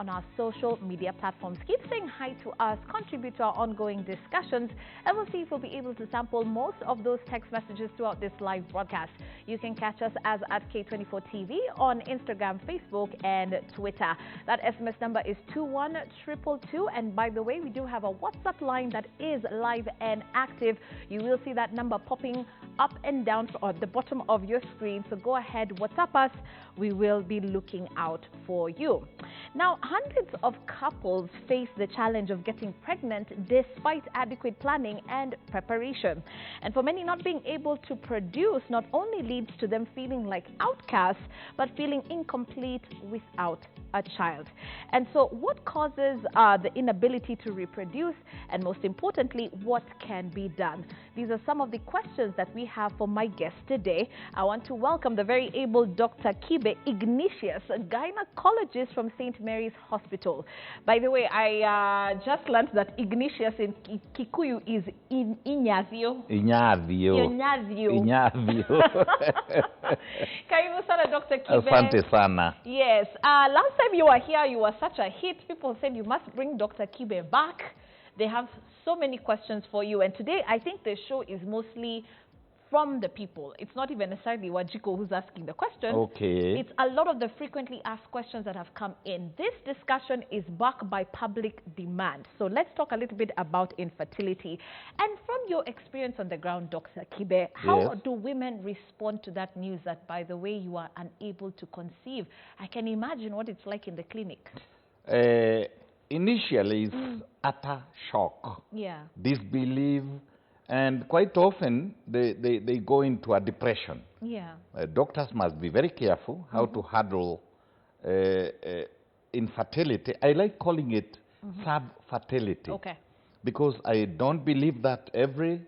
on our social media platforms. Keep saying hi to us, contribute to our ongoing discussions, and we'll see if we'll be able to sample most of those text messages throughout this live broadcast. You can catch us as at K24 TV on Instagram, Facebook, and Twitter. That SMS number is 21222. And by the way, we do have a WhatsApp line that is live and active. You will see that number popping up and down at the bottom of your screen. So go ahead, WhatsApp us. We will be looking out for you. Now, hundreds of couples face the challenge of getting pregnant despite adequate planning and preparation. And for many, not being able to produce not only leads to them feeling like outcasts, but feeling incomplete without a child. And so what causes the inability to reproduce, and most importantly, what can be done? These are some of the questions that we have for my guest today. I want to welcome the very able Dr. Kibe Ignatius, a gynecologist from St. Mary's Hospital. By the way, I just learned that Ignatius in Kikuyu is Inyavio. Karibu sana, Dr. Kibe. Asante sana. Yes. Last time you were here, you were such a hit. People said you must bring Dr. Kibe back. They have so many questions for you. And today, I think the show is mostly from the people. It's not even necessarily Wajiko who's asking the questions. Okay. It's a lot of the frequently asked questions that have come in. This discussion is backed by public demand. So let's talk a little bit about infertility. And from your experience on the ground, Dr. Kibe, how do women respond to that news that, by the way, you are unable to conceive? I can imagine what it's like in the clinic. Initially, it's utter shock, disbelief, and quite often they go into a depression. Doctors must be very careful how to handle infertility. I like calling it sub-fertility, because I don't believe that every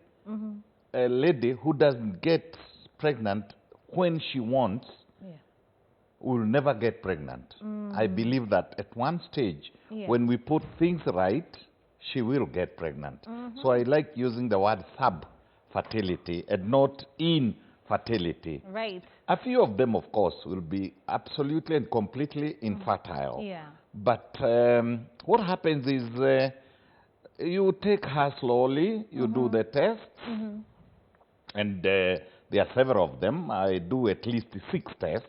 lady who doesn't get pregnant when she wants will never get pregnant. I believe that at one stage, when we put things right, she will get pregnant. So I like using the word sub-fertility and not infertility. Right. A few of them, of course, will be absolutely and completely infertile. But what happens is you take her slowly, you do the tests, and there are several of them. I do at least 6 tests.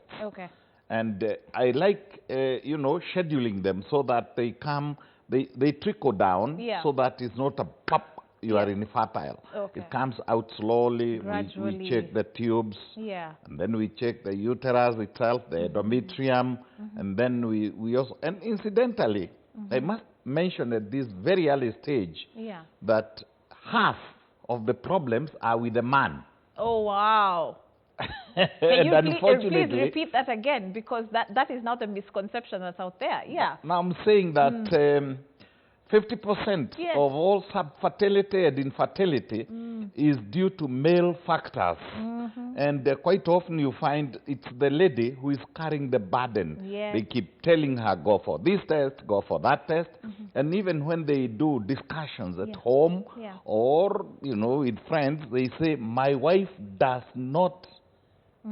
And I like, scheduling them so that they come, they trickle down, so that it's not a pop, you are infertile. It comes out slowly. We check the tubes, and then we check the uterus itself, the endometrium, and then we also, and incidentally, I must mention at this very early stage that half of the problems are with the man. Oh, wow. Can you please repeat that again, because that is not a misconception that's out there. Now I'm saying that 50% of all subfertility and infertility is due to male factors. And quite often you find it's the lady who is carrying the burden. They keep telling her, go for this test, go for that test. And even when they do discussions at home or, with friends, they say, my wife does not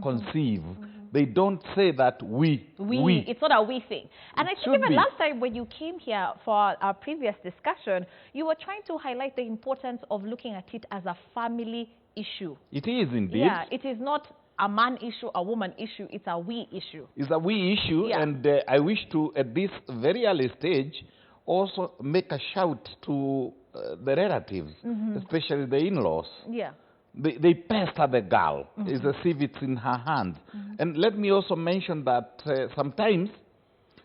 conceive. They don't say that we. It's not a we thing. And I think even last time when you came here for our previous discussion, you were trying to highlight the importance of looking at it as a family issue. It is indeed. Yeah, it is not a man issue, a woman issue. It's a we issue. It's a we issue, and I wish to, at this very early stage, also make a shout to the relatives, especially the in-laws. They pester the girl. It's as if it's in her hands. And let me also mention that sometimes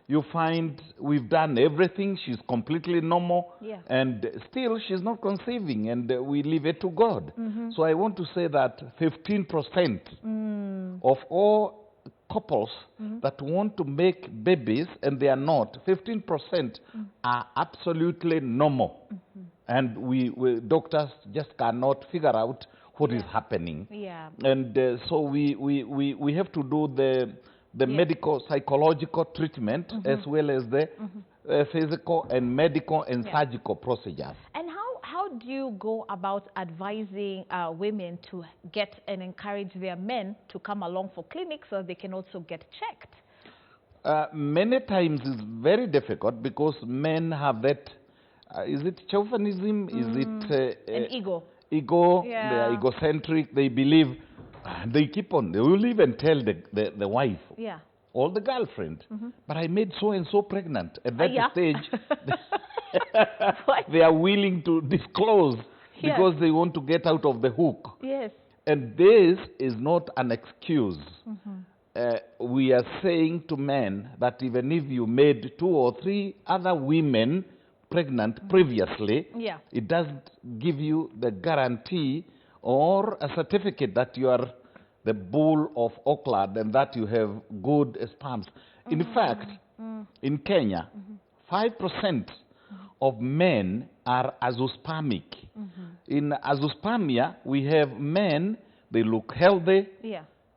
you find we've done everything, she's completely normal, and still she's not conceiving, and we leave it to God. So I want to say that 15% of all couples that want to make babies and they are not, 15% are absolutely normal. And we doctors just cannot figure out what is happening. And so we have to do the medical, psychological treatment as well as the physical and medical and surgical procedures. And how do you go about advising women to get and encourage their men to come along for clinics so they can also get checked? Many times it's very difficult because men have that, is it chauvinism? Is it... an ego. Ego, they are egocentric, they believe, they keep on, they will even tell the wife, or the girlfriend, but I made so-and-so pregnant. At that stage, they are willing to disclose because they want to get out of the hook. Yes. And this is not an excuse. We are saying to men that even if you made 2 or 3 other women pregnant previously, it doesn't give you the guarantee or a certificate that you are the bull of Auckland and that you have good sperms. In fact, in Kenya, 5% of men are azoospermic. In azoospermia, we have men, they look healthy,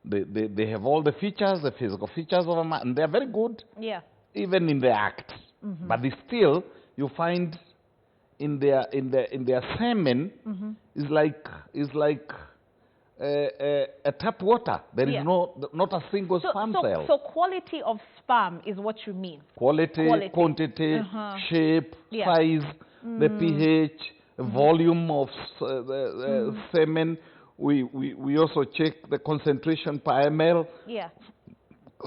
they have all the features, the physical features of a man, and they're very good, even in the act. But they still, you find in their semen is like a tap water. There is not a single sperm cell. So quality of sperm is what you mean? Quality. Quantity, shape, size, the pH, volume of the semen. We also check the concentration per ml.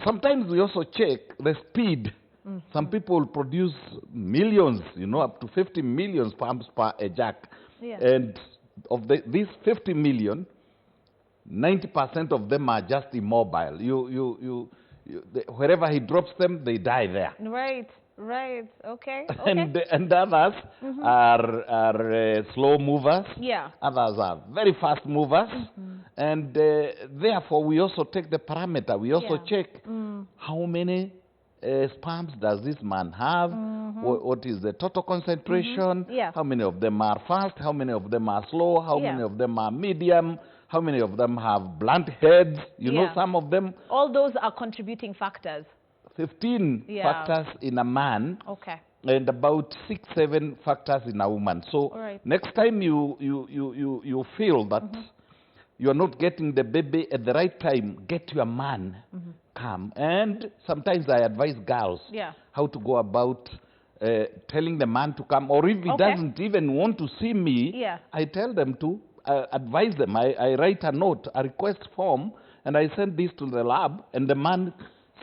Sometimes we also check the speed. Some people produce millions, up to 50 million sperms per ejac. And of these 50 million, 90% of them are just immobile. Wherever he drops them, they die there. Right. Okay. And others are slow movers. Others are very fast movers. And therefore, we also take the parameter. We also check how many sperms does this man have? What is the total concentration? How many of them are fast? How many of them are slow? How many of them are medium? How many of them have blunt heads? Some of them. All those are contributing factors. 15 factors in a man. And about 6-7 factors in a woman. So next time you feel that you're not getting the baby at the right time, get your man. Come. And sometimes I advise girls how to go about telling the man to come, or if he doesn't even want to see me, I tell them to advise them. I write a note, a request form, and I send this to the lab, and the man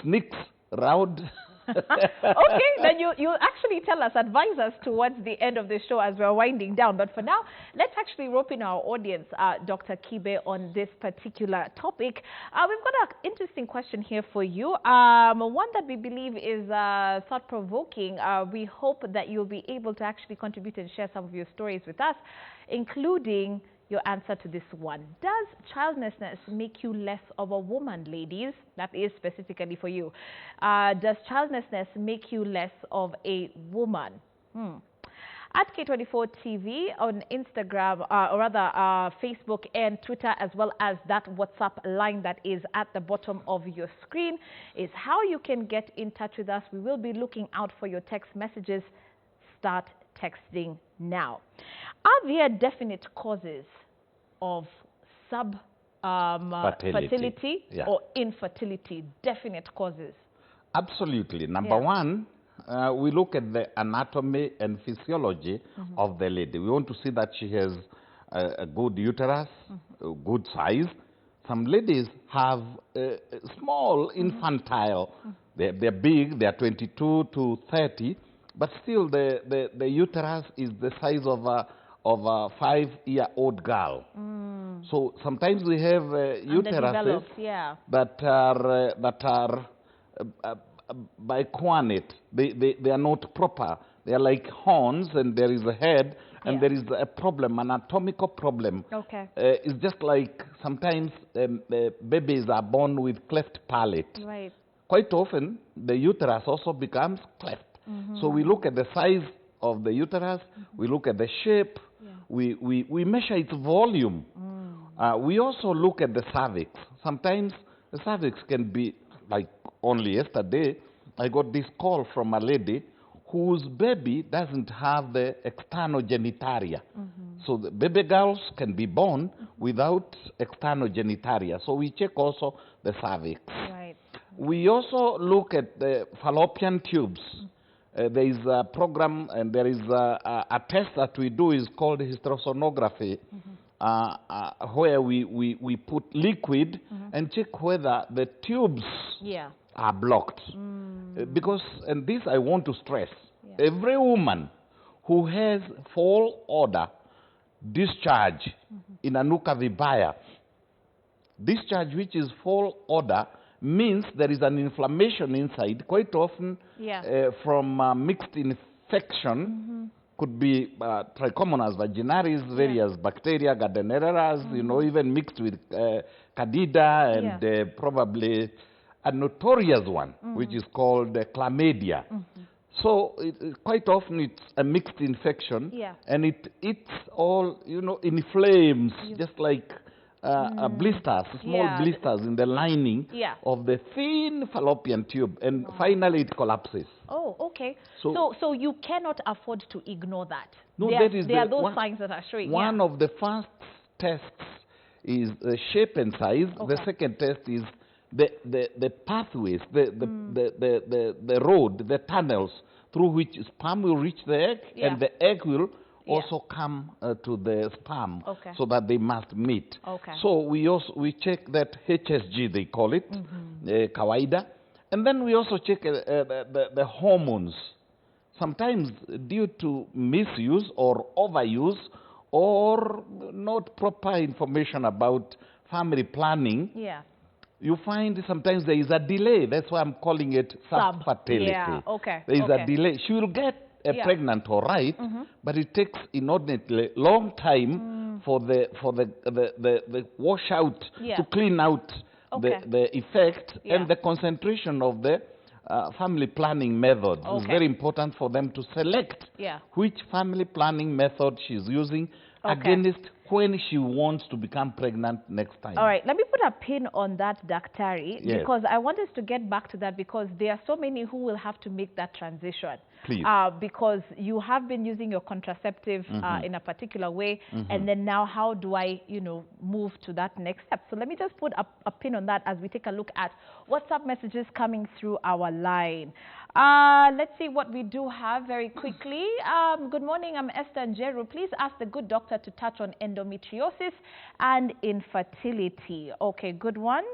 sneaks around. Then you actually tell us, advise us towards the end of the show as we're winding down. But for now, let's actually rope in our audience, Dr. Kibe, on this particular topic. We've got an interesting question here for you, one that we believe is thought-provoking. We hope that you'll be able to actually contribute and share some of your stories with us, including your answer to this one. Does childlessness make you less of a woman, ladies? That is specifically for you. Does childlessness make you less of a woman? At K24 TV on Instagram, or rather Facebook and Twitter, as well as that WhatsApp line that is at the bottom of your screen, is how you can get in touch with us. We will be looking out for your text messages. Start texting now. Are there definite causes of fertility or infertility? Definite causes? Absolutely. Number one, we look at the anatomy and physiology of the lady. We want to see that she has a good uterus, a good size. Some ladies have small infantile. They're big, they're 22 to 30, but still the uterus is the size of a 5-year-old girl. So sometimes we have uteruses that are bicornate. They are not proper. They are like horns, and there is a head, and there is a problem, an anatomical problem. It's just like sometimes babies are born with cleft palate. Quite often, the uterus also becomes cleft. So we look at the size of the uterus, we look at the shape, we measure its volume. We also look at the cervix. Sometimes the cervix can be, like only yesterday, I got this call from a lady whose baby doesn't have the external genitalia. So the baby girls can be born without external genitalia. So we check also the cervix. We also look at the fallopian tubes. There is a program and there is a test that we do is called hysterosonography, where we put liquid and check whether the tubes are blocked. Because, and this I want to stress, every woman who has fall order discharge in Anuka vibaya, discharge which is fall order means there is an inflammation inside, quite often from mixed infection, could be Trichomonas vaginalis, various bacteria, Gardnereras, you know, even mixed with Candida and probably a notorious one, which is called chlamydia. So quite often it's a mixed infection, and it's all, you know, inflames, just like blisters, small blisters in the lining of the thin fallopian tube, and finally it collapses. Oh, okay. So you cannot afford to ignore that. No, there are those signs that are showing. One of the first tests is shape and size. The second test is the pathways, the road, the tunnels through which sperm will reach the egg, and the egg will also come to the sperm, so that they must meet. So we check that HSG, they call it, kawaida, and then we also check the hormones. Sometimes due to misuse or overuse or not proper information about family planning, you find sometimes there is a delay. That's why I'm calling it subfertility. There is a delay. She will get pregnant, all right, but it takes inordinately long time for the washout to clean out the effect, and the concentration of the family planning method is very important for them to select which family planning method she's using against when she wants to become pregnant next time. All right, let me put a pin on that, Daktari, because I want us to get back to that, because there are so many who will have to make that transition. Please. Because you have been using your contraceptive in a particular way, and then now how do I, you know, move to that next step? So let me just put a pin on that as we take a look at WhatsApp messages coming through our line. Let's see what we do have very quickly. Good morning, I'm Esther Njeru. Please ask the good doctor to touch on endometriosis and infertility. Okay, good one.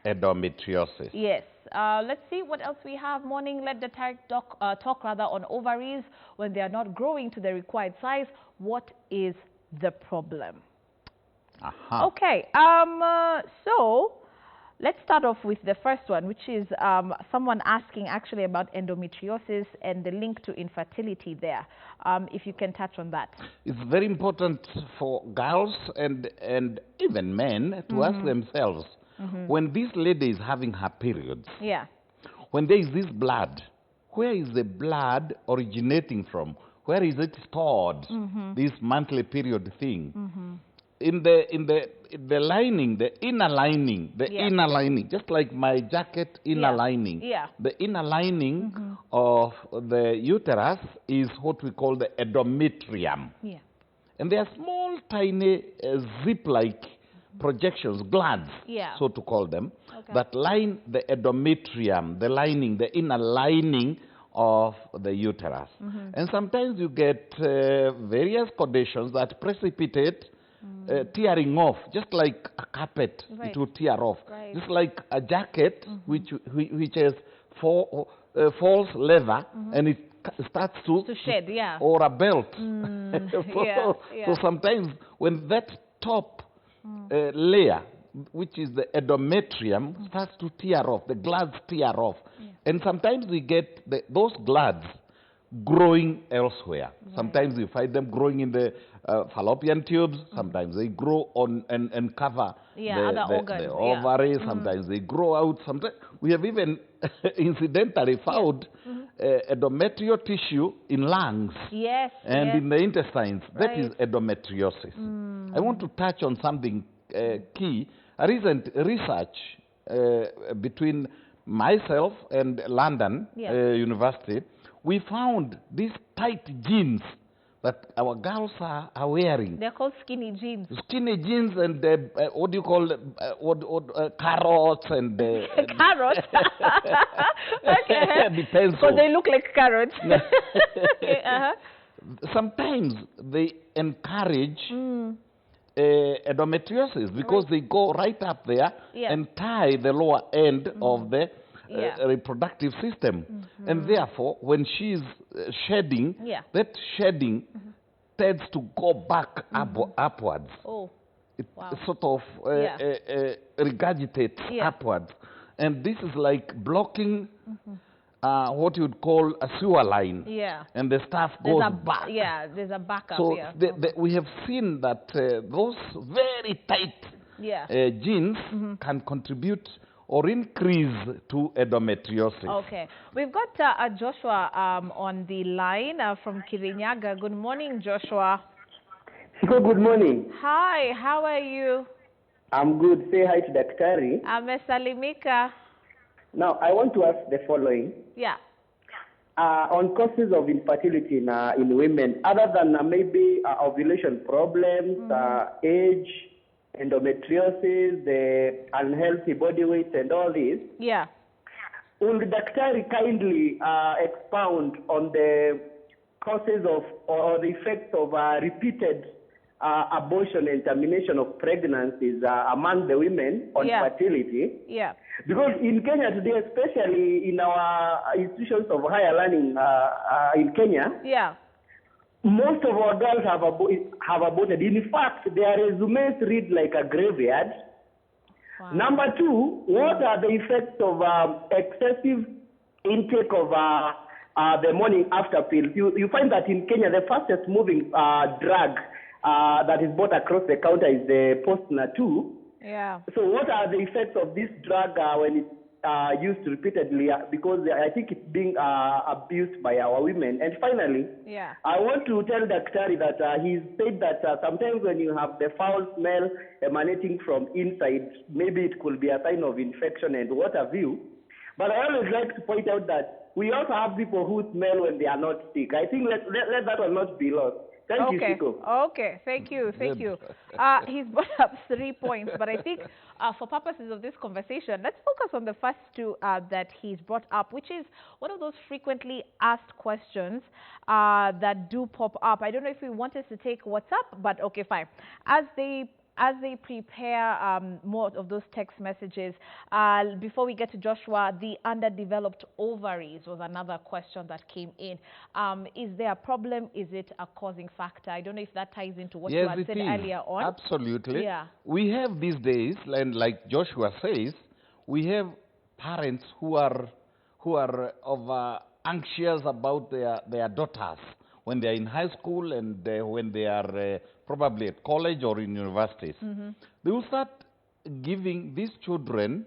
Endometriosis. Yes. Let's see what else we have. Morning, let the talk rather on ovaries when they are not growing to the required size. What is the problem? Okay. So let's start off with the first one, which is someone asking actually about endometriosis and the link to infertility there. If you can touch on that. It's very important for girls and even men to ask themselves, when this lady is having her periods, when there is this blood, where is the blood originating from? Where is it stored, this monthly period thing? In the lining, the inner lining, just like my jacket inner lining, the inner lining of the uterus is what we call the endometrium. And they are small, tiny, zip-like projections, glands, so to call them, that line the endometrium, the lining, the inner lining of the uterus. And sometimes you get various conditions that precipitate tearing off, just like a carpet, it will tear off. Just like a jacket which has false leather and it starts to shed, or a belt. So sometimes when that top layer, which is the endometrium, starts to tear off, the glands tear off. And sometimes we get those glands growing elsewhere. Sometimes you find them growing in the fallopian tubes. Sometimes they grow on and cover the ovaries. Sometimes they grow out. Sometimes we have even incidentally found endometrial tissue in lungs and in the intestines. That is endometriosis. I want to touch on something key. A recent research between myself and London University, we found these tight jeans that our girls are wearing. They're called skinny jeans. Skinny jeans and what do you call carrots and carrots. Okay. Depends. Because they look like carrots. Okay. Sometimes they encourage endometriosis because they go right up there and tie the lower end of the reproductive system. And therefore, when she's shedding, that shedding tends to go back upwards. Oh, it sort of regurgitates upwards. And this is like blocking what you'd call a sewer line. Yeah. And the stuff goes back. Yeah, there's a backup. So we have seen that those very tight genes can contribute or increase to endometriosis. Okay. We've got Joshua on the line from Kirinyaga. Good morning, Joshua. Good morning. Hi, how are you? I'm good. Say hi to Daktari. Amesalimika. Now, I want to ask the following. Yeah. On causes of infertility in women, other than maybe ovulation problems, age, endometriosis, the unhealthy body weight, and all this. Yeah. Will the Daktari kindly expound on the causes of or the effects of repeated abortion and termination of pregnancies among the women on fertility? Yeah. Because in Kenya today, especially in our institutions of higher learning in Kenya, most of our girls have aborted. In fact, their resumes read like a graveyard. Wow. Number two, what are the effects of excessive intake of the morning after pills? You find that in Kenya, the fastest moving drug that is bought across the counter is the Postpartum 2. Yeah. So what are the effects of this drug when it's used repeatedly? Because I think it's being abused by our women. And finally, I want to tell Daktari that he said that sometimes when you have the foul smell emanating from inside, maybe it could be a sign of infection and what have you. But I always like to point out that we also have people who smell when they are not sick. I think let that one not be lost. Thank you, Chico. Okay, thank you. He's brought up 3 points, but I think for purposes of this conversation, let's focus on the first two that he's brought up, which is one of those frequently asked questions that do pop up. I don't know if we wanted to take what's up, but okay, fine. As they prepare more of those text messages, before we get to Joshua, the underdeveloped ovaries was another question that came in. Is there a problem? Is it a causing factor? I don't know if that ties into what you had said earlier on. Absolutely. Yeah. We have these days, and like Joshua says, we have parents who are anxious about their daughters when they are in high school and when they are probably at college or in universities. They will start giving these children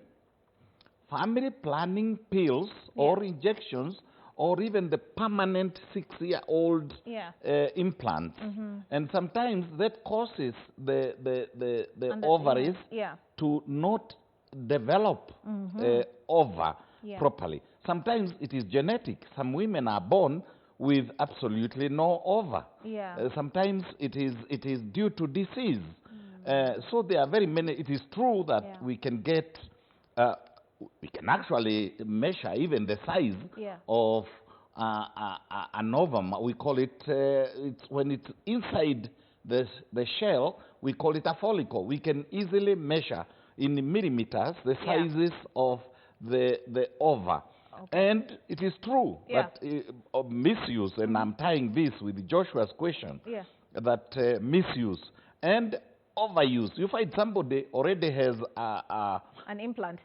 family planning pills or injections or even the permanent 6-year-old implants. And sometimes that causes the ovaries to not develop ova properly. Sometimes it is genetic. Some women are born with absolutely no ova. Sometimes it is due to disease. So there are very many. It is true that we can get, we can actually measure even the size of an ovum. We call it, when it's inside the shell, we call it a follicle. We can easily measure in millimeters the sizes of the ova. And it is true that misuse, and I'm tying this with Joshua's question, that misuse and overuse. You find somebody already has an implant.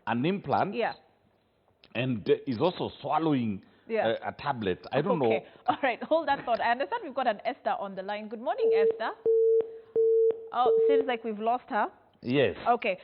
And is also swallowing a tablet. I don't know. All right, hold that thought. I understand we've got an Esther on the line. Good morning, Esther. Oh, seems like we've lost her. Yes. Okay.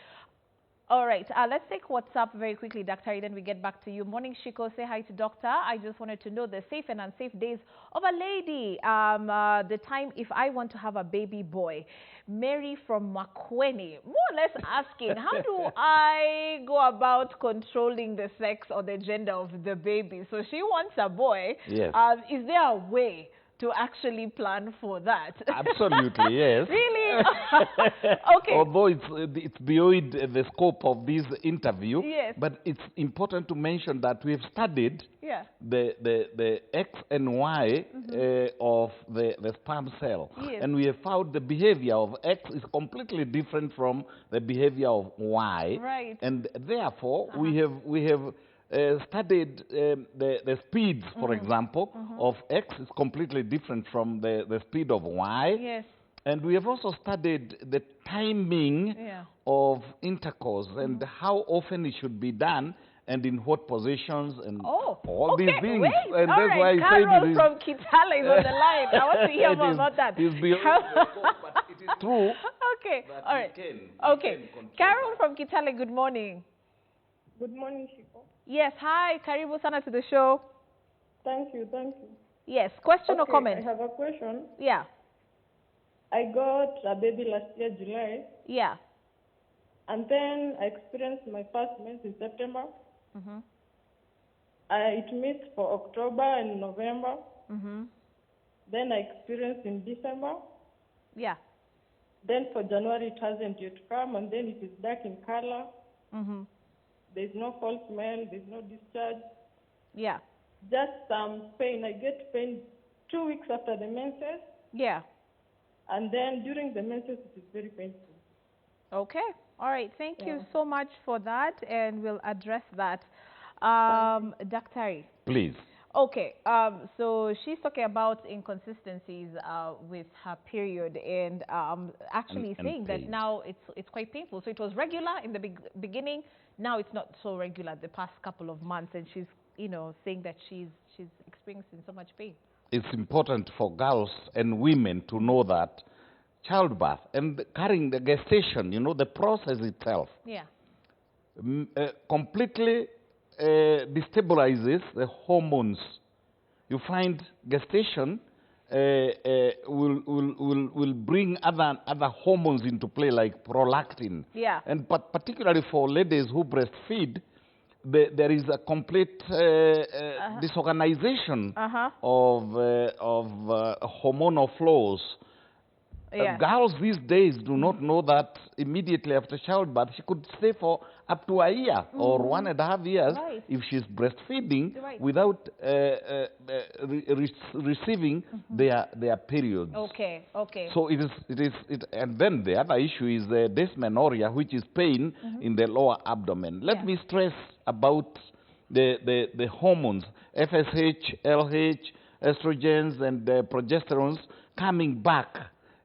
All right, let's take what's up very quickly, Dr. Then we get back to you. Morning, Shiko. Say hi to Doctor. I just wanted to know the safe and unsafe days of a lady. The time if I want to have a baby boy. Mary from Makweni, more or less asking, how do I go about controlling the sex or the gender of the baby? So she wants a boy. Yes. Is there a way to actually plan for that. Absolutely, yes. Really? Okay. Although it's beyond the scope of this interview, yes. but it's important to mention that we've studied the X and Y of the sperm cell. Yes. And we have found the behavior of X is completely different from the behavior of Y. Right. And therefore, we have studied the speeds, for example, of X is completely different from the speed of Y. Yes. And we have also studied the timing of intercourse and how often it should be done and in what positions and all these things. Wait. And all that's right. why Carol from Kitale is on the line. I want to hear more about that. It's beyond the scope, but it is true. Okay. All right. Okay. Carol from Kitale, good morning. Good morning, Shiko. Yes, hi. Karibu sana to the show. Thank you. Yes, question or comment? I have a question. Yeah. I got a baby last year, July. Yeah. And then I experienced my first mense in September. It missed for October and November. Then I experienced in December. Yeah. Then for January, it hasn't yet come, and then it is dark in color. There's no false smell, there's no discharge. Yeah. Just some pain. I get pain 2 weeks after the menses. Yeah. And then during the menses, it is very painful. Okay. All right. Thank you so much for that, and we'll address that. Dr. Please. Okay. So she's talking about inconsistencies with her period, and actually saying that now it's quite painful. So it was regular in the beginning. Now it's not so regular the past couple of months, and she's saying that she's experiencing so much pain. It's important for girls and women to know that childbirth and carrying the gestation, the process itself, completely destabilizes the hormones. You find gestation will bring other hormones into play, like prolactin. Yeah. And particularly for ladies who breastfeed, there is a complete disorganization of hormonal flows. Girls these days do not know that immediately after childbirth she could stay for up to a year or 1.5 years if she's breastfeeding without receiving their periods. Okay. So it is, and then the other issue is the dysmenorrhea, which is pain in the lower abdomen. Let me stress about the hormones, FSH, LH, estrogens, and progesterones coming back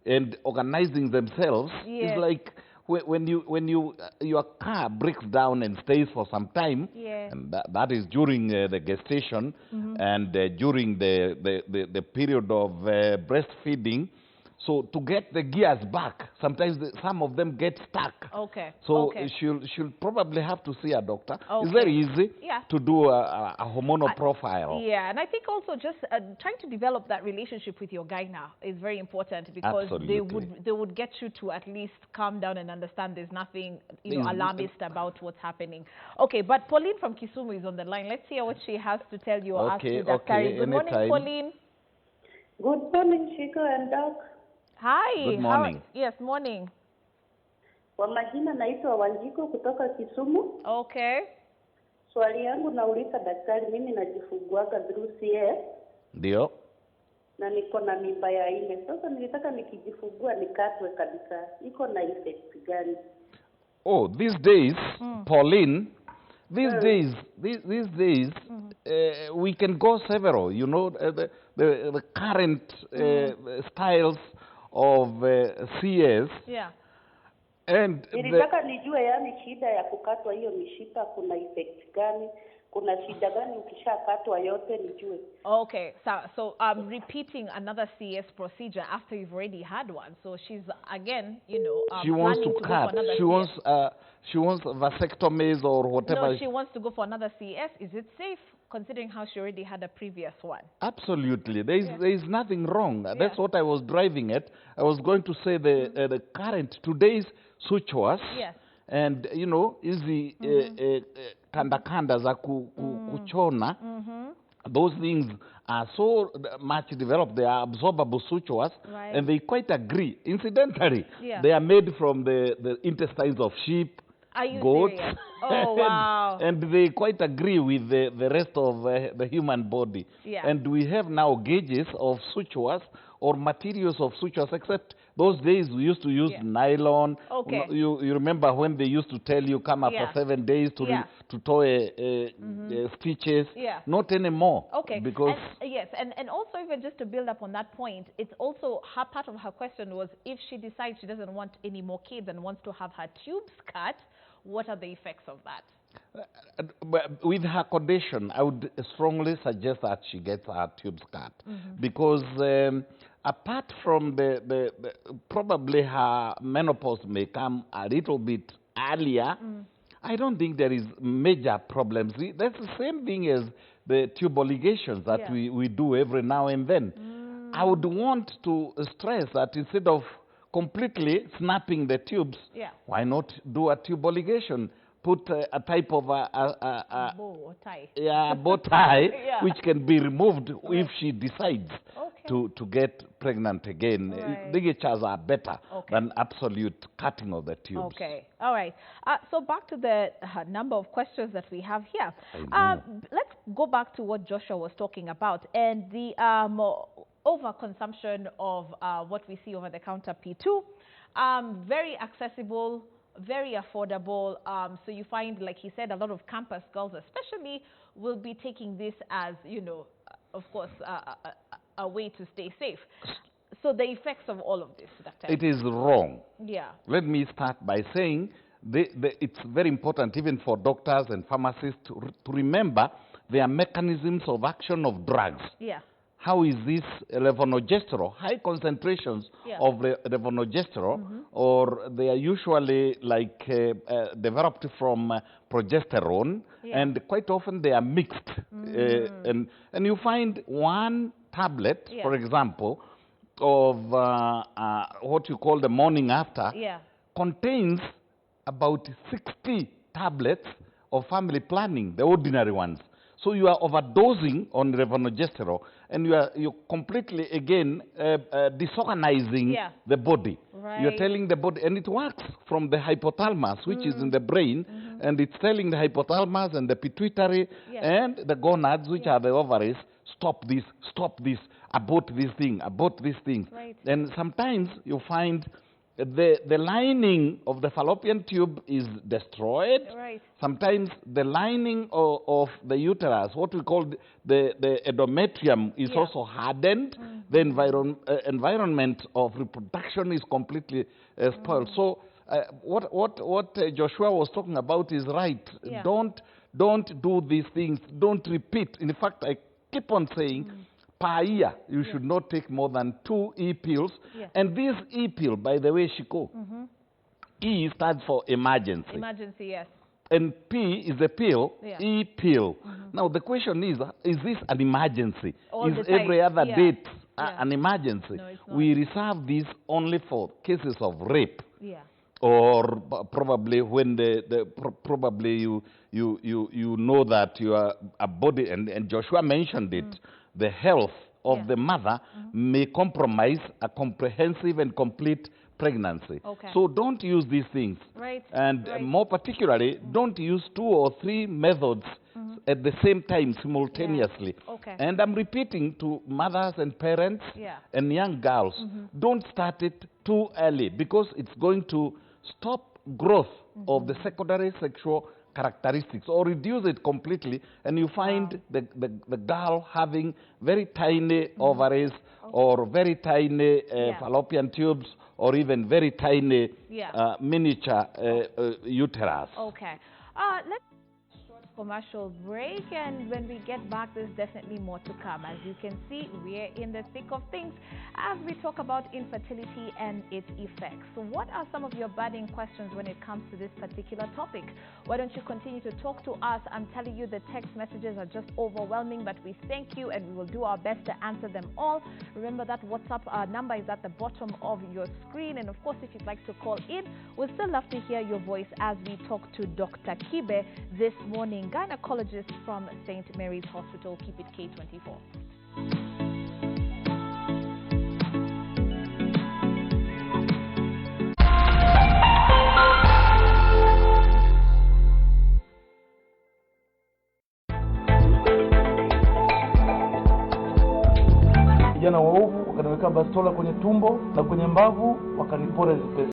and organizing themselves. Is like when your car breaks down and stays for some time, and that is during the gestation and during the period of breastfeeding. So to get the gears back, sometimes some of them get stuck. Okay. So she'll probably have to see a doctor. It's very easy to do a hormonal profile. Yeah, and I think also just trying to develop that relationship with your gyna is very important, because they would get you to at least calm down and understand there's nothing alarmist about what's happening. Okay, but Pauline from Kisumu is on the line. Let's hear what she has to tell you or ask you, Dr. Good morning, Pauline. Good morning, Chico and Doc. Hi. Good morning. Yes, morning. Kwa majina naitwa Wanjiko kutoka Kisumu. Okay. Swali yangu nauliza daktari, mimi najifunguaga through CS. Ndio. Na niko na mimba ya 4. Sasa nilitaka nikijifungua nikatwe kabisa. Iko na effect gani? Oh, these days, Pauline, these days, we can go several. The current styles of CS. Yeah. And nilitaka nijue shida ya kukatwa hiyo mishipa kuna effect gani? Kuna shida gani ukishakatwa yote nijue? Okay, so repeating another CS procedure after you've already had one. So she's again, she wants to cut. She wants vasectomies or whatever. No, she wants to go for another CS. Is it safe, considering how she already had a previous one? Absolutely. There is nothing wrong. That's what I was driving at. I was going to say the current today's sutures. Yes. And hizi kanda za kuchona those things are so much developed, they are absorbable sutures, and they quite agree. Incidentally, they are made from the intestines of sheep, goats. Oh, wow. and they quite agree with the rest of the human body. And we have now gauges of sutures or materials of sutures, except those days we used to use nylon. You remember when they used to tell you come after 7 days to toy stitches? Not anymore. Because and also even just to build up on that point, it's also part of her question was if she decides she doesn't want any more kids and wants to have her tubes cut, what are the effects of that? With her condition, I would strongly suggest that she gets her tubes cut, because apart from the probably her menopause may come a little bit earlier, I don't think there is major problems. That's the same thing as the tubal ligations that we do every now and then. I would want to stress that instead of completely snapping the tubes, why not do a tubal ligation? Put a type of a bow tie, bow tie which can be removed if she decides to get pregnant again. Ligatures are better than absolute cutting of the tubes. All right. So back to the number of questions that we have here. Let's go back to what Joshua was talking about and the overconsumption of what we see over the counter P2. Very accessible, very affordable. So you find, like he said, a lot of campus girls especially will be taking this as, you know, of course, a way to stay safe. So the effects of all of this, Dr. It is wrong. Yeah. Let me start by saying it's very important even for doctors and pharmacists to remember their mechanisms of action of drugs. How is this levonorgestrel? High concentrations of levonorgestrel, or they are usually like developed from progesterone, and quite often they are mixed. And you find one tablet, for example, of what you call the morning after, contains about 60 tablets of family planning, the ordinary ones. So you are overdosing on levonorgestrel, and you're completely, again, disorganizing the body. You're telling the body, and it works from the hypothalamus, which is in the brain, and it's telling the hypothalamus and the pituitary and the gonads, which are the ovaries, stop this, abort this thing, abort these things. And sometimes you find the lining of the fallopian tube is destroyed. Sometimes the lining of the uterus, what we call the endometrium, is also hardened. The environment of reproduction is completely spoiled. So what Joshua was talking about is right. Don't do these things. Don't repeat. In fact, I keep on saying, per year, you should not take more than 2 E-pills. And this E-pill, by the way, Shiko, E stands for emergency. Emergency, yes. And P is a pill, E-pill. Now, the question is this an emergency? Is every other date an emergency? No, it's not. We reserve this only for cases of rape. Or probably when probably you know that you are a body, and Joshua mentioned it, the health of the mother may compromise a comprehensive and complete pregnancy. So don't use these things. And more particularly, don't use 2 or 3 methods at the same time, simultaneously. And I'm repeating to mothers and parents and young girls, don't start it too early, because it's going to stop growth of the secondary sexual characteristics or reduce it completely, and you find the girl having very tiny ovaries or very tiny fallopian tubes or even very tiny miniature uterus. Let's commercial break, and when we get back, there's definitely more to come. As you can see, we're in the thick of things as we talk about infertility and its effects. So what are some of your burning questions when it comes to this particular topic? Why don't you continue to talk to us? I'm telling you, the text messages are just overwhelming, but we thank you and we will do our best to answer them all. Remember that WhatsApp number is at the bottom of your screen, and of course, if you'd like to call in, we'd still love to hear your voice as we talk to Dr. Kibe this morning gynecologist from St. Mary's Hospital. Keep it K24. Vijana waovu wakaniweka bastola kwenye tumbo na kwenye mbavu wakanipora pesa.